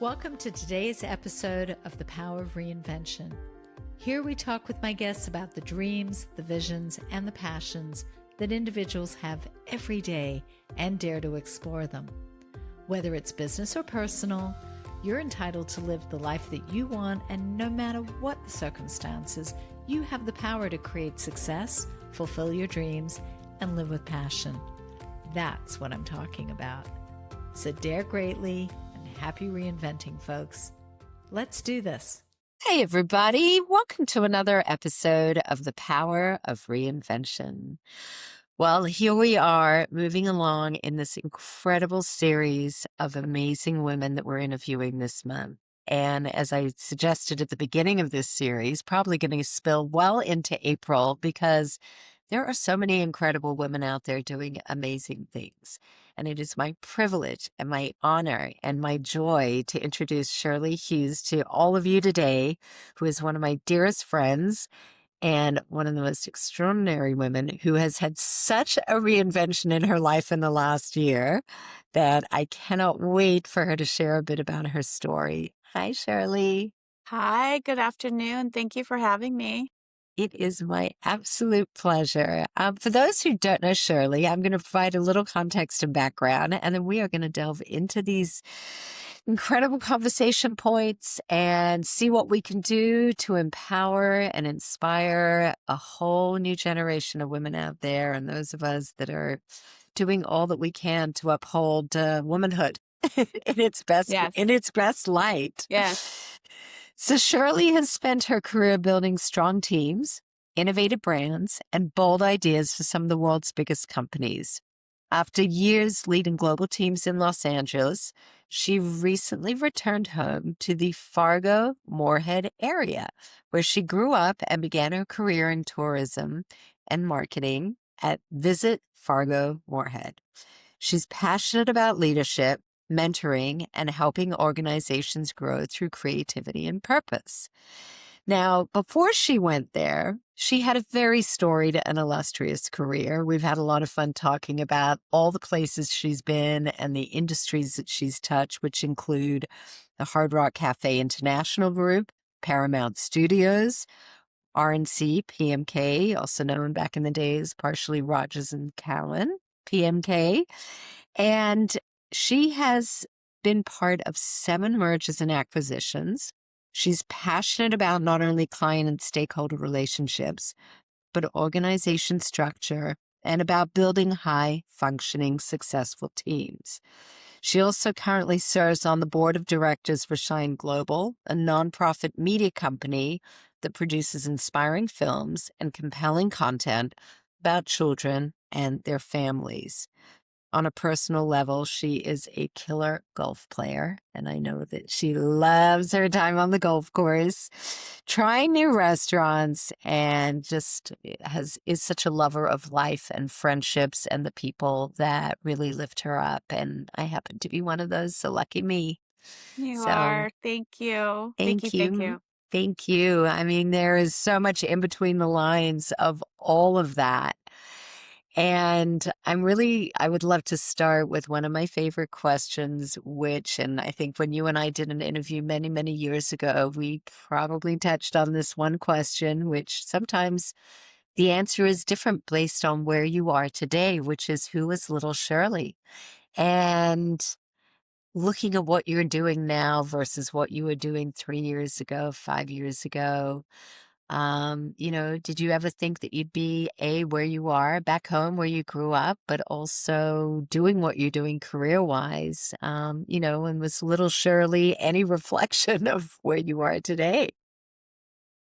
Welcome to today's episode of The Power of Reinvention. Here we talk with my guests about the dreams, the visions, and the passions that individuals have every day and dare to explore them. Whether it's business or personal, you're entitled to live the life that you want, and no matter what the circumstances, you have the power to create success, fulfill your dreams, and live with passion. That's what I'm talking about. So dare greatly and happy reinventing, folks. Let's do this. Hey, everybody. Welcome to another episode of The Power of Reinvention. Well, here we are moving along in this incredible series of amazing women that we're interviewing this month. And as I suggested at the beginning of this series, probably going to spill well into April because there are so many incredible women out there doing amazing things. And it is my privilege and my honor and my joy to introduce Shirley Hughes to all of you today, who is one of my dearest friends and one of the most extraordinary women who has had such a reinvention in her life in the last year that I cannot wait for her to share a bit about her story. Hi, Shirley. Hi, good afternoon. Thank you for having me. It is my absolute pleasure. For those who don't know Shirley, I'm going to provide a little context and background, and then we are going to delve into these incredible conversation points and see what we can do to empower and inspire a whole new generation of women out there, and those of us that are doing all that we can to uphold womanhood in its best light. Yes. So Shirley has spent her career building strong teams, innovative brands, and bold ideas for some of the world's biggest companies. After years leading global teams in Los Angeles, she recently returned home to the Fargo-Moorhead area, where she grew up and began her career in tourism and marketing at Visit Fargo-Moorhead. She's passionate about leadership, mentoring, and helping organizations grow through creativity and purpose. Now, before she went there, she had a very storied and illustrious career. We've had a lot of fun talking about all the places she's been and the industries that she's touched, which include the Hard Rock Cafe International Group, Paramount Studios, RNC, PMK, also known back in the days, partially Rogers and Cowan, PMK, and she has been part of 7 mergers and acquisitions. She's passionate about not only client and stakeholder relationships, but organization structure and about building high-functioning, successful teams. She also currently serves on the board of directors for Shine Global, a nonprofit media company that produces inspiring films and compelling content about children and their families. On a personal level, she is a killer golf player, and I know that she loves her time on the golf course, trying new restaurants, and just is such a lover of life and friendships and the people that really lift her up. And I happen to be one of those, so lucky me. You are. Thank you. Thank you. Thank you. I mean, there is so much in between the lines of all of that. And I would love to start with one of my favorite questions, and I think when you and I did an interview many, many years ago, we probably touched on this one question, which sometimes the answer is different based on where you are today, which is, who is little Shirley? And looking at what you're doing now versus what you were doing 3 years ago, 5 years ago, did you ever think that you'd be where you are back home where you grew up, but also doing what you're doing career-wise? And was little Shirley any reflection of where you are today?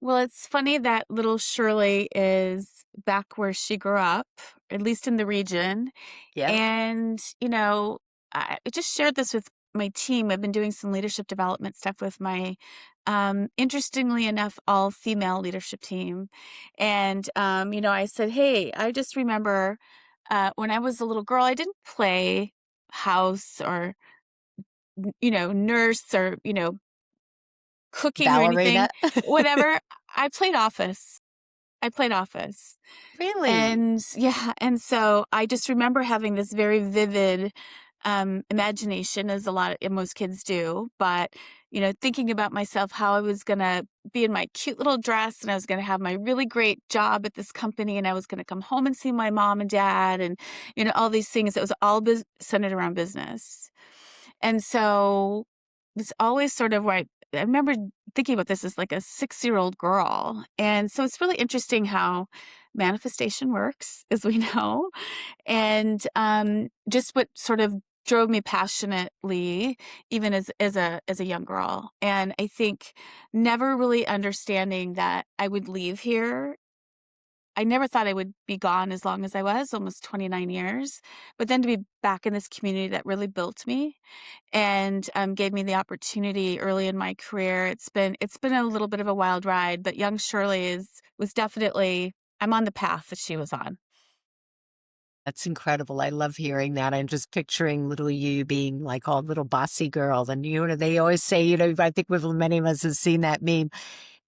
Well, it's funny that little Shirley is back where she grew up, at least in the region. Yeah. And, I just shared this with my team. I've been doing some leadership development stuff with my, interestingly enough, all-female leadership team. And, I said, hey, I just remember when I was a little girl, I didn't play house or, nurse or, cooking Ballerina. or anything, whatever. I played office. Really? And so I just remember having this very vivid imagination, as most kids do, but thinking about myself, how I was going to be in my cute little dress and I was going to have my really great job at this company and I was going to come home and see my mom and dad and, all these things. It was all centered around business. And so it's always sort of right. I remember thinking about this as like a 6-year-old girl. And so it's really interesting how manifestation works, as we know. And just what sort of drove me passionately, even as a young girl. And I think never really understanding that I would leave here. I never thought I would be gone as long as I was, almost 29 years. But then to be back in this community that really built me and gave me the opportunity early in my career. It's been a little bit of a wild ride, but young Shirley was definitely, I'm on the path that she was on. That's incredible. I love hearing that. I'm just picturing little you being like all little bossy girl. And, they always say, I think many of us have seen that meme.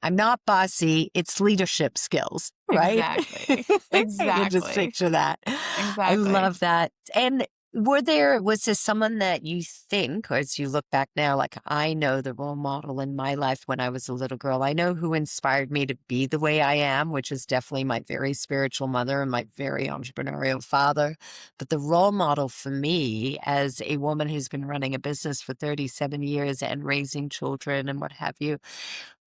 I'm not bossy. It's leadership skills, right? Exactly. I can just Exactly. picture that. I Exactly. love that. And was there someone that you think, or as you look back now, like I know the role model in my life when I was a little girl, I know who inspired me to be the way I am, which is definitely my very spiritual mother and my very entrepreneurial father. But the role model for me as a woman who's been running a business for 37 years and raising children and what have you,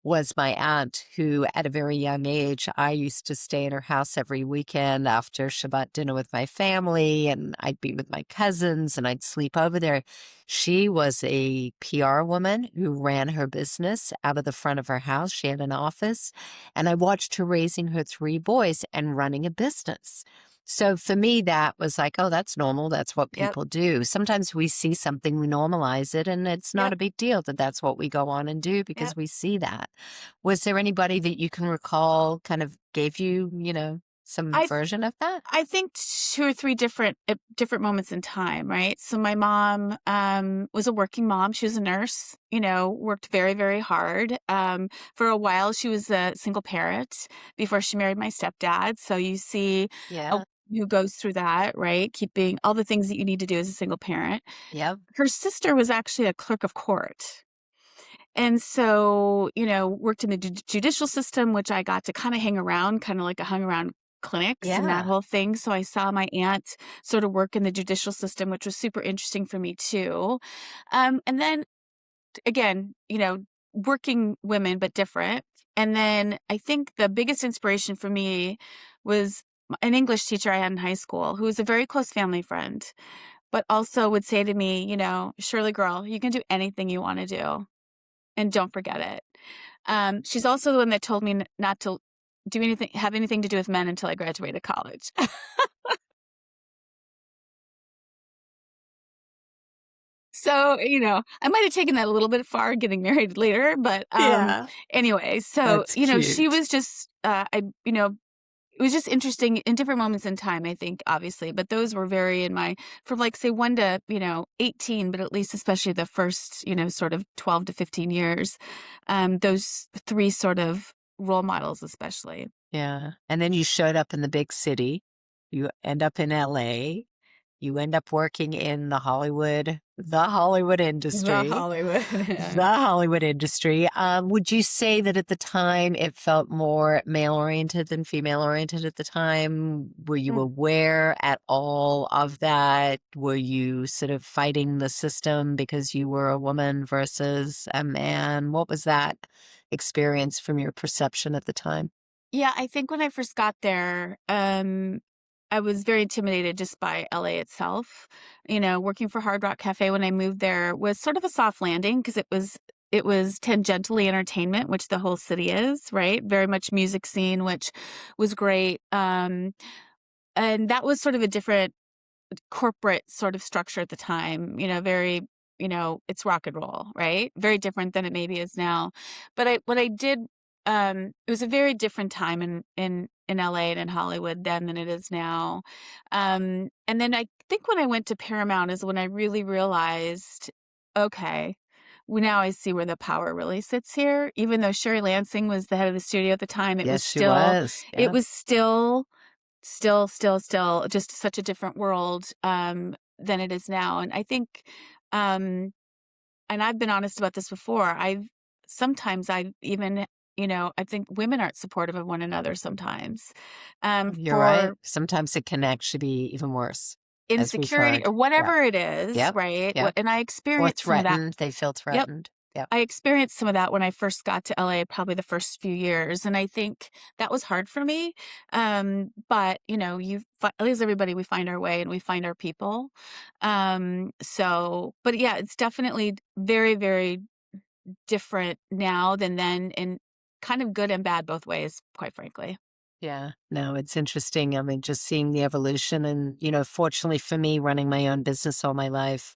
was my aunt who, at a very young age, I used to stay in her house every weekend after Shabbat dinner with my family, and I'd be with my cousins and I'd sleep over there. She was a PR woman who ran her business out of the front of her house. She had an office, and I watched her raising her 3 boys and running a business. So for me, that was like, oh, that's normal. That's what Yep. people do. Sometimes we see something, we normalize it, and it's not Yep. a big deal that that's what we go on and do because Yep. we see that. Was there anybody that you can recall kind of gave you, some I version of that? I think 2 or 3 different moments in time, right? So my mom was a working mom. She was a nurse, worked very, very hard. For a while, she was a single parent before she married my stepdad. So you see a Yeah. woman who goes through that, right? Keeping all the things that you need to do as a single parent. Yep. Her sister was actually a clerk of court. And so, worked in the judicial system, which I got to kind of hang around, kind of like I hung around clinics and that Yeah. whole thing. So I saw my aunt sort of work in the judicial system, which was super interesting for me too. And then again, working women, but different. And then I think the biggest inspiration for me was an English teacher I had in high school who was a very close family friend, but also would say to me, Shirley girl, you can do anything you want to do and don't forget it. She's also the one that told me not to have anything to do with men until I graduated college. So, I might have taken that a little bit far getting married later, but Yeah. anyway, so, That's she cute. was just, it was just interesting in different moments in time, I think, obviously, but those were very from like, say 1 to, 18, but at least especially the first, sort of 12 to 15 years, those 3 sort of role models, especially. Yeah. And then you showed up in the big city. You end up in LA. You end up working in the Hollywood The industry. Hollywood. The Hollywood industry. Would you say that at the time it felt more male-oriented than female-oriented at the time? Were you aware at all of that? Were you sort of fighting the system because you were a woman versus a man? What was that experience from your perception at the time? Yeah, I think when I first got there, I was very intimidated just by LA itself. Working for Hard Rock Cafe when I moved there was sort of a soft landing because it was tangentially entertainment, which the whole city is, right? Very much music scene, which was great. And that was sort of a different corporate sort of structure at the time, very, it's rock and roll, right? Very different than it maybe is now. But what I did, it was a very different time in LA and in Hollywood then than it is now. And then I think when I went to Paramount is when I really realized, okay, now I see where the power really sits here. Even though Sherry Lansing was the head of the studio at the time, Yes, she was. it Yeah. was still just such a different world. than it is now. And I think, um, and I've been honest about this before. Sometimes I even, I think women aren't supportive of one another sometimes, You're right. for Sometimes it can actually be even worse, as we've insecurity or heard. Yeah. whatever it is, Yep. right? Yep. And I Or experienced some of that. threatened. They feel Yep. threatened. Yep. I experienced some of that when I first got to LA, probably the first few years, and I think that was hard for me. But at least everybody, we find our way and we find our people. But yeah, it's definitely very, very different now than then, and kind of good and bad both ways, quite frankly. Yeah. No, it's interesting. I mean, just seeing the evolution and, fortunately for me, running my own business all my life,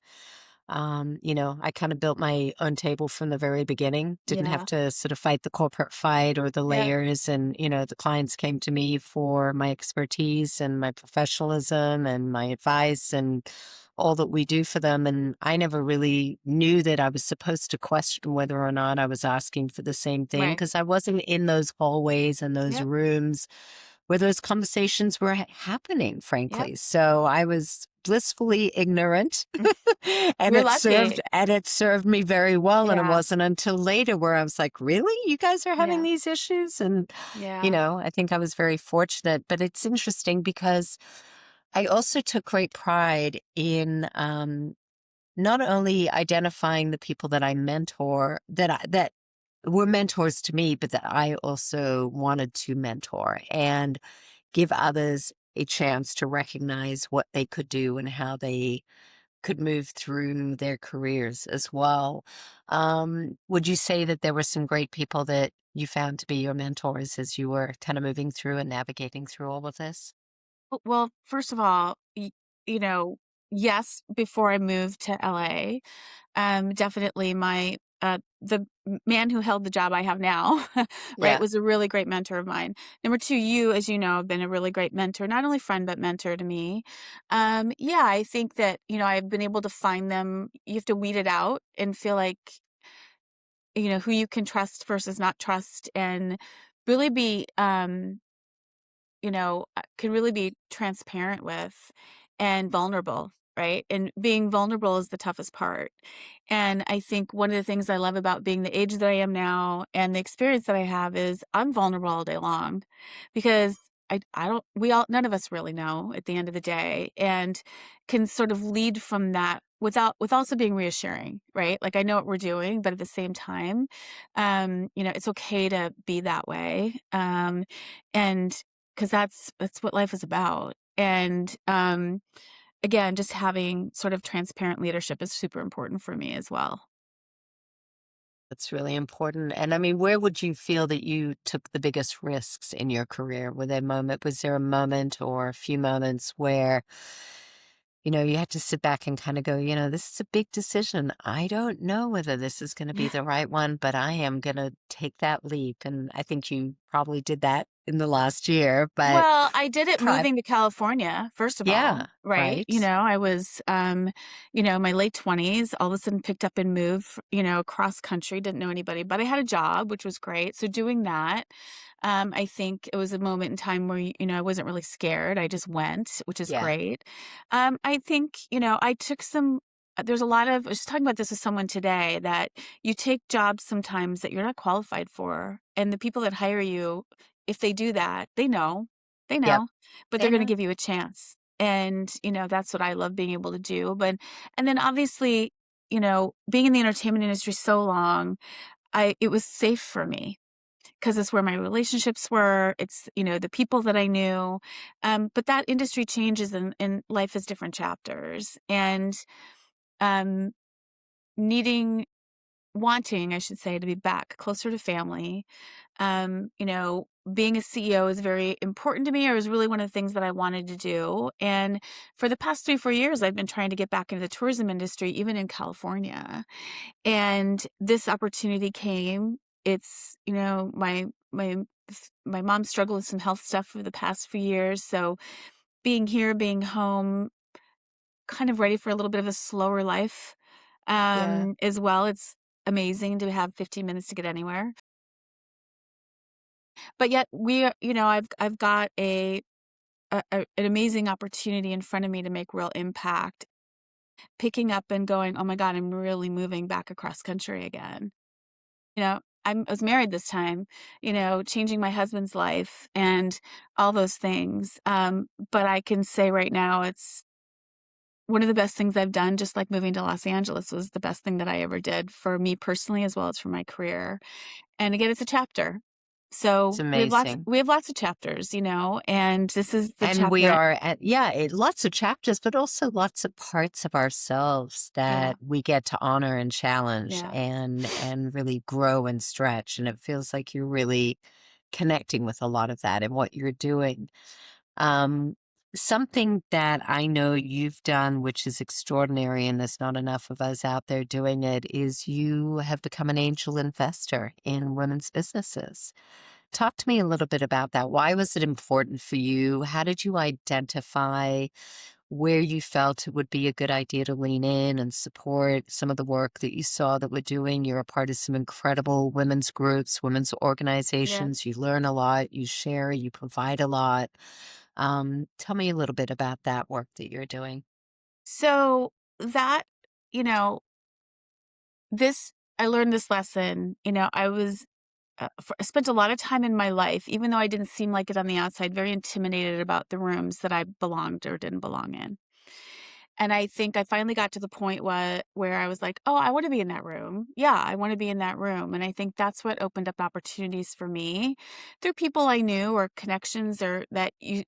I kind of built my own table from the very beginning. Didn't have Yeah. to sort of fight the corporate fight or the Yeah. layers. And, the clients came to me for my expertise and my professionalism and my advice and all that we do for them. And I never really knew that I was supposed to question whether or not I was asking for the same thing Right. because I wasn't in those hallways and those Yep. rooms where those conversations were happening, Yep. frankly. So I was blissfully ignorant Mm. and You're it lucky. served me very well. And it Yeah. wasn't until later where I was like, really? You guys are having Yeah. these issues? And, Yeah. I think I was very fortunate, but it's interesting because I also took great pride in, not only identifying the people that I mentor that were mentors to me, but that I also wanted to mentor and give others a chance to recognize what they could do and how they could move through their careers as well. Would you say that there were some great people that you found to be your mentors as you were kind of moving through and navigating through all of this? Well, first of all, you know, yes, before I moved to LA, definitely the man who held the job I have now, right, Yeah. was a really great mentor of mine. Number two, you, as you know, have been a really great mentor, not only friend, but mentor to me. Yeah, I think that, I've been able to find them. You have to weed it out and feel like, who you can trust versus not trust, and really be, can really be transparent with and vulnerable, right? And being vulnerable is the toughest part. And I think one of the things I love about being the age that I am now and the experience that I have is I'm vulnerable all day long, because I don't, none of us really know at the end of the day, and can sort of lead from that with also being reassuring, right? Like, I know what we're doing, but at the same time, it's okay to be that way. And because that's what life is about. And again, just having sort of transparent leadership is super important for me as well. That's really important. And I mean, where would you feel that you took the biggest risks in your career? Was there a moment or a few moments where, you had to sit back and kind of go, this is a big decision. I don't know whether this is going to be the right one, but I am going to take that leap. And I think you probably did that in the last year, but Well, I did it pri- moving to California, first of all, yeah, right? right. I was, my late 20s, all of a sudden picked up and moved, across country, didn't know anybody, but I had a job, which was great. So doing that, I think it was a moment in time where, I wasn't really scared. I just went, which is Yeah. great. I think, I took there's a lot of, I was just talking about this with someone today, that you take jobs sometimes that you're not qualified for. And the people that hire you, if they do that, they Yep. know, but they're They going to know. give you a chance. And, that's what I love being able to do. And then obviously, being in the entertainment industry so long, it was safe for me because it's where my relationships were. It's, the people that I knew. But that industry changes, and life has different chapters, and, um, needing, wanting, I should say, to be back closer to family. Being a CEO is very important to me, or is really one of the things that I wanted to do. And for the past 3, 4 years, I've been trying to get back into the tourism industry, even in California. And this opportunity came. It's, my mom struggled with some health stuff for the past few years. So being here, being home, kind of ready for a little bit of a slower life, Yeah. as well. It's amazing to have 15 minutes to get anywhere. But yet I've got an amazing opportunity in front of me to make real impact. picking up and going, oh my God, I'm really moving back across country again. You know, I was married this time, changing my husband's life and all those things. But I can say right now, it's one of the best things I've done. Just like moving to Los Angeles was the best thing that I ever did for me personally, as well as for my career. And again, it's a chapter. It's So amazing. we have lots of chapters, and this is the And we chapter. are at, lots of chapters, but also lots of parts of ourselves Yeah, that we get to honor and challenge yeah. and really grow and stretch. And it feels like you're really connecting with a lot of that in what you're doing. Um, Something that I know you've done, which is extraordinary, and there's not enough of us out there doing it, is you have become an angel investor in women's businesses. Talk to me a little bit about that. Why was it important for you? How did you identify where you felt it would be a good idea to lean in and support some of the work that you saw that we're doing? You're a part of some incredible women's groups, women's Yeah. organizations. You learn a lot, you share, you provide a lot. Tell me a little bit about that work that you're doing. So that, you know, I learned this lesson. I spent a lot of time in my life, even though I didn't seem like it on the outside, very intimidated about the rooms that I belonged or didn't belong in. And I think I finally got to the point where I was like, "Oh, I wanna be in that room. Yeah, I wanna be in that room." And I think that's what opened up opportunities for me through people I knew or connections or that you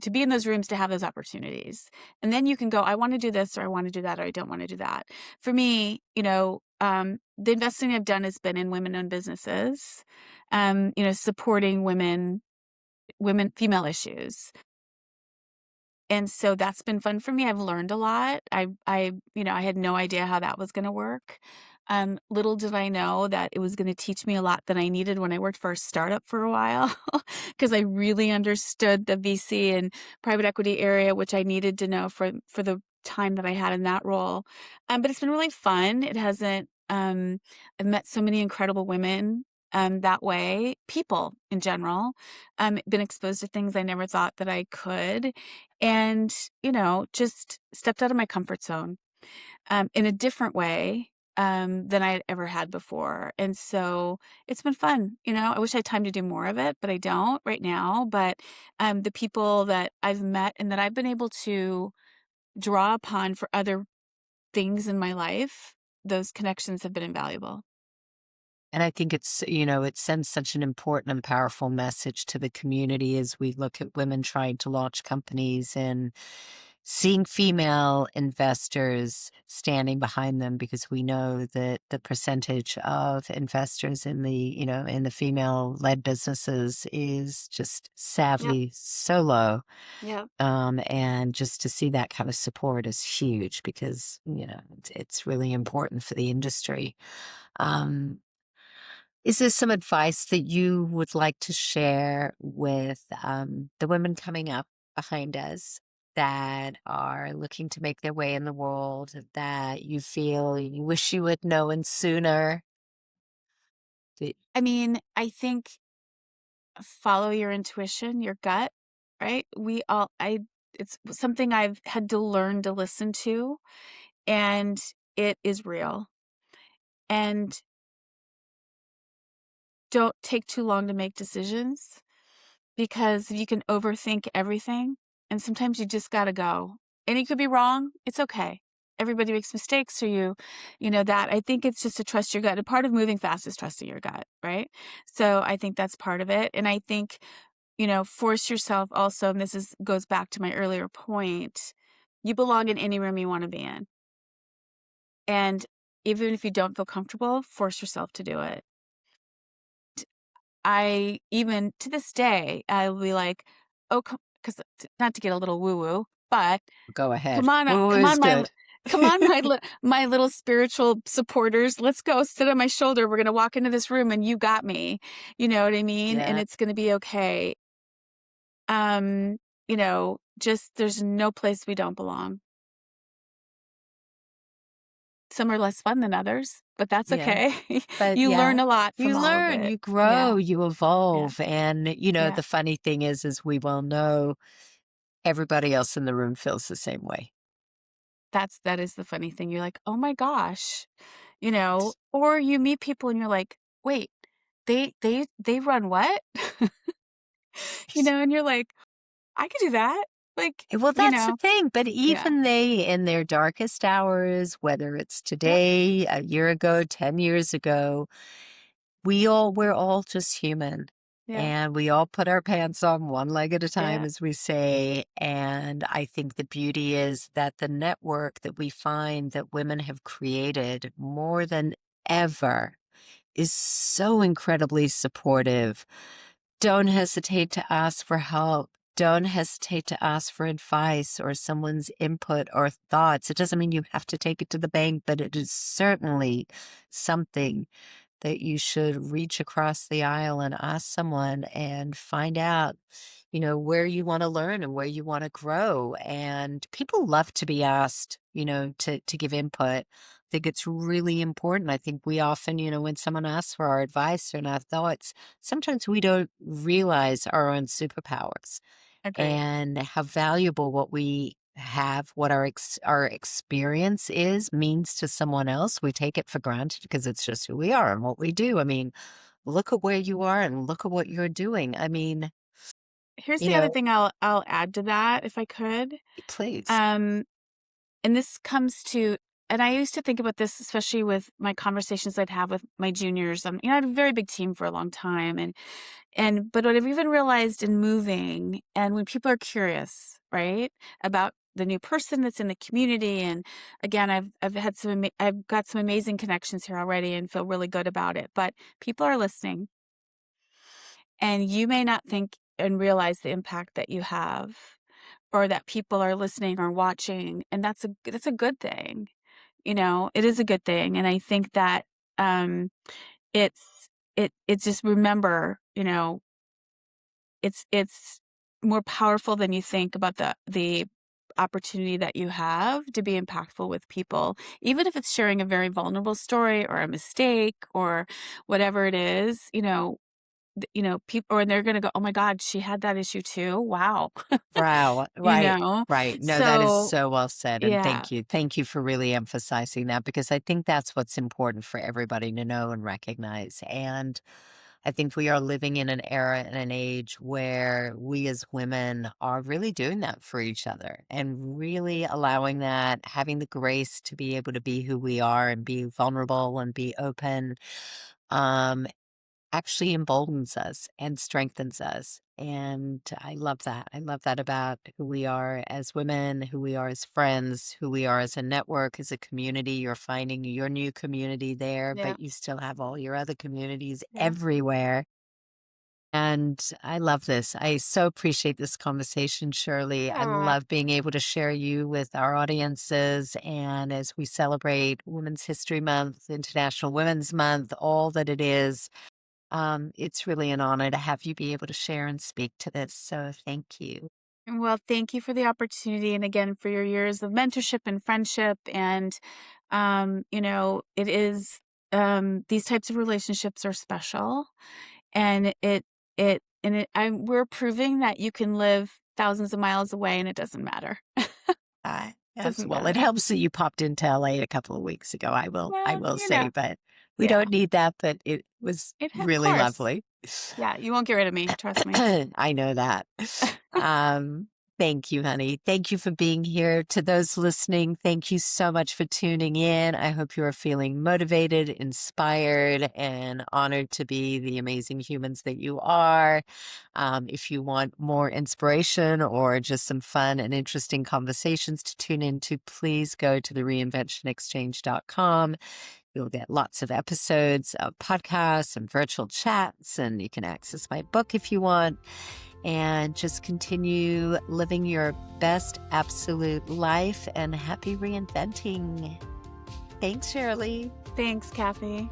to be in those rooms to have those opportunities. And then you can go, "I wanna do this," or "I wanna do that," or "I don't wanna do that." For me, the investing I've done has been in women-owned businesses, supporting female issues. And so that's been fun for me. I've learned a lot. I had no idea how that was gonna work. Little did I know that it was gonna teach me a lot that I needed when I worked for a startup for a while, because I really understood the VC and private equity area, which I needed to know for the time that I had in that role. But it's been really fun. It hasn't I've met so many incredible women, that way, people in general, been exposed to things I never thought that I could, and, just stepped out of my comfort zone, in a different way, than I had ever had before. And so it's been fun. I wish I had time to do more of it, but I don't right now. But the people that I've met and that I've been able to draw upon for other things in my life, those connections have been invaluable. And I think it sends such an important and powerful message to the community as we look at women trying to launch companies and seeing female investors standing behind them, because we know that the percentage of investors in the female led businesses is just Yep. sadly so low. Yep. And just to see that kind of support is huge because, it's really important for the industry. Um, is there some advice that you would like to share with the women coming up behind us that are looking to make their way in the world that you feel you wish you had known sooner? That- I mean, I think follow your intuition, your gut, right? It's something I've had to learn to listen to, and it is real. And don't take too long to make decisions because you can overthink everything, and sometimes you just gotta go. And you could be wrong. It's okay. Everybody makes mistakes, or that. I think it's just to trust your gut. And part of moving fast is trusting your gut, right? So I think that's part of it. And I think force yourself also, and goes back to my earlier point, you belong in any room you want to be in. And even if you don't feel comfortable, force yourself to do it. I even to this day, I'll be like, oh, because not to get a little woo woo, but Go ahead. come on, Woo come is on, good. my little spiritual supporters. Let's go sit on my shoulder. We're gonna walk into this room, and you got me. You know what I mean? And Yeah. it's gonna be okay. Just there's no place we don't belong. Some are less fun than others, but that's Yeah. okay. But You learn yeah, a lot from you all of learn, it. you grow, Yeah, you yeah, evolve. And, yeah. the funny thing is we well know everybody else in the room feels the same way. that is the funny thing. You're like, oh my gosh, or you meet people and you're like, wait, they run what? And you're like, I could do that. Like, Well, that's the thing. But yeah, even they, in their darkest hours, whether it's yep, today, a year ago, 10 years ago, we're all just human. yeah, And we all put our pants on one leg at a time, yeah, as we say. And I think the beauty is that the network that we find that women have created more than ever is so incredibly supportive. Don't hesitate to ask for help. Don't hesitate to ask for advice or someone's input or thoughts. It doesn't mean you have to take it to the bank, but it is certainly something that you should reach across the aisle and ask someone and find out, where you want to learn and where you want to grow. And people love to be asked, to give input. I think it's really important. I think we often, when someone asks for our advice and our thoughts, sometimes we don't realize our own superpowers agree. and how valuable what we have, what our experience means to someone else. We take it for granted because it's just who we are and what we do. I mean, look at where you are and look at what you're doing. I mean, Here's you the other know, thing I'll add to that, if I could. please. Um, and this comes to, and I used to think about this, especially with my conversations I'd have with my juniors. I had a very big team for a long time, but what I've even realized in moving, and when people are curious, right, about the new person that's in the community, and again, I've got some amazing connections here already, and feel really good about it. But people are listening, and you may not think and realize the impact that you have, or that people are listening or watching, and that's a good thing. It is a good thing, and I think that it's it's just remember, it's more powerful than you think about the opportunity that you have to be impactful with people, even if it's sharing a very vulnerable story or a mistake or whatever it is. People, and they're going to go, oh my God, she had that issue too. Wow. Wow. you Right. know Right. No, that is so so well said. And yeah, thank you. Thank you for really emphasizing that because I think that's what's important for everybody to know and recognize. And I think we are living in an era and an age where we as women are really doing that for each other and really allowing that, having the grace to be able to be who we are and be vulnerable and be open. Um, Actually emboldens us and strengthens us. And I love that. I love that about who we are as women, who we are as friends, who we are as a network, as a community. You're finding your new community there, yeah, but you still have all your other communities yeah. everywhere. And I love this. I so appreciate this conversation, Shirley. I Aw. love being able to share you with our audiences. And as we celebrate Women's History Month, International Women's Month, all that it is, it's really an honor to have you be able to share and speak to this. So thank you. Well, thank you for the opportunity, and again for your years of mentorship and friendship. And it is, these types of relationships are special, and we're proving that you can live thousands of miles away and it doesn't matter. Doesn't Well, it matter. helps that you popped into LA a couple of weeks ago. I Well, will say, but we yeah, don't need that. But it was of really course. lovely. Yeah, you won't get rid of me. Trust me. I know that. Um, Thank you, honey. Thank you for being here. To those listening, thank you so much for tuning in. I hope you are feeling motivated, inspired, and honored to be the amazing humans that you are. If you want more inspiration or just some fun and interesting conversations to tune into, please go to the reinventionexchange.com. You'll get lots of episodes of podcasts and virtual chats, and you can access my book if you want. And just continue living your best absolute life and happy reinventing. Thanks, Shirley. Thanks, Kathy.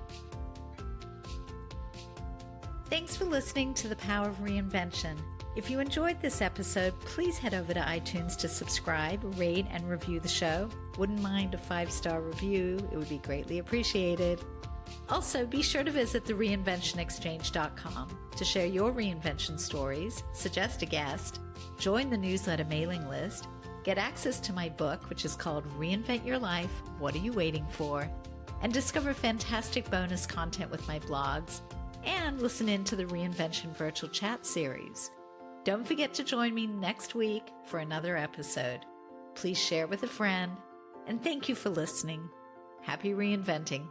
Thanks for listening to The Power of Reinvention. If you enjoyed this episode, please head over to iTunes to subscribe, rate, and review the show. Wouldn't mind a 5-star review. It would be greatly appreciated. Also, be sure to visit the reinventionexchange.com to share your reinvention stories, suggest a guest, join the newsletter mailing list, Get access to my book, which is called Reinvent Your Life, What Are You Waiting For? And discover fantastic bonus content with my blogs, and listen in to the Reinvention virtual chat series. Don't forget to join me next week for another episode. Please share with a friend, and thank you for listening. Happy reinventing.